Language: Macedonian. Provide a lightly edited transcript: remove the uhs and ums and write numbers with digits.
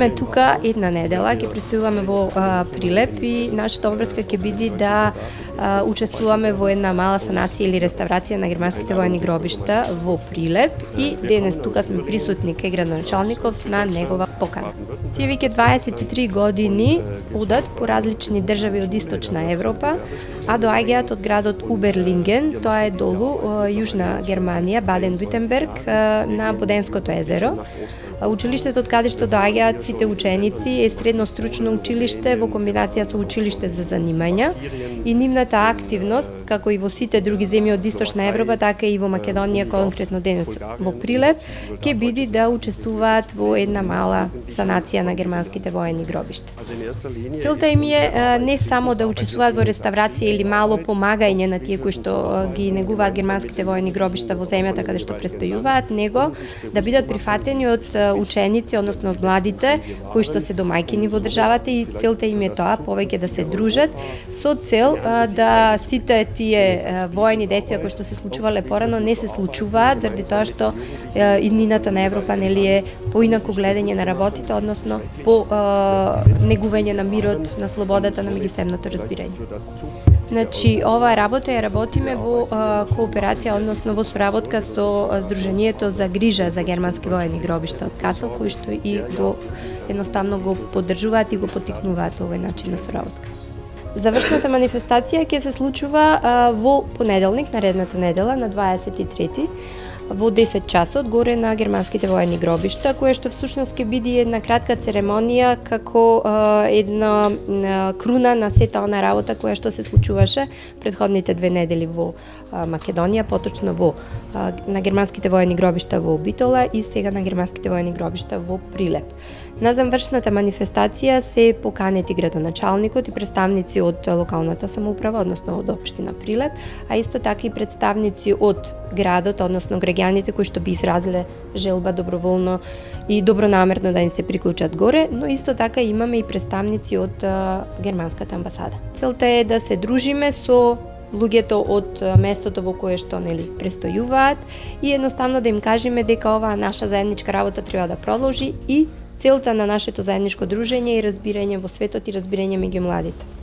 престоиме тука една недела, ќе престојуваме во Прилеп и нашата обврска ќе биде да учествуваме во една мала санација или реставрација на германските воени гробишта во Прилеп и денес тука сме присутни кај градоначалников на негова покана. Тие веќе 23 години одат по различни држави од Источна Европа, а доаѓаат од градот Уберлинген, тоа е долу јужна Германија, Баден-Вютенберг, на Боденското езеро. Училиштето од каде што доаѓаат сите ученици е средно стручно училиште во комбинација со училиште за занимања и нивната активност, како и во сите други земји од Источна Европа, така и во Македонија, конкретно денес во Прилеп, ќе биде да учествуваат во една мала санација на германските воени гробишта. Целта им е не само да учествуваат во реставрација или мало помагање на тие кои што ги негуваат германските воени гробишта во земјата каде што престојуваат, него да бидат прифатени од ученици, односно од младите кои што се домаќини во државата и целта им е тоа повеќе да се дружат со цел да сите тие воени действија кои што се случувале порано не се случуваат заради тоа што иднината на Европа нели е поинаку гледање на работите, односно по негување на мирот, на слободата, на меѓусебното разбирање. Значи, оваа работа ја работиме во кооперација, односно во соработка со Сдруженијето за грижа за германски воени гробишта од Касел, кои што и едноставно го поддржуваат и го поттикнуваат овој начин на соработка. Завршната манифестација ќе се случува во понеделник, наредната недела, на 23 во 10 часот горе на германските воени гробишта, кое што всушност ќе биде една кратка церемонија како една круна на сета она работа која што се случуваше претходните 2 недели во Македонија, поточно на германските воени гробишта во Битола и сега на германските воени гробишта во Прилеп. На завршната манифестација се поканети градоначалникот и представници од локалната самоуправа, односно од општина Прилеп, а исто така и представници од градот, односно граѓаните кои што би изразиле желба доброволно и добронамерно да им се приклучат горе, но исто така имаме и представници од германската амбасада. Целта е да се дружиме со луѓето од местото во кое што престојуваат и едноставно да им кажеме дека оваа наша заедничка работа треба да продолжи и целта на нашето заедничко дружење и разбирање во светот и разбирање меѓу младите.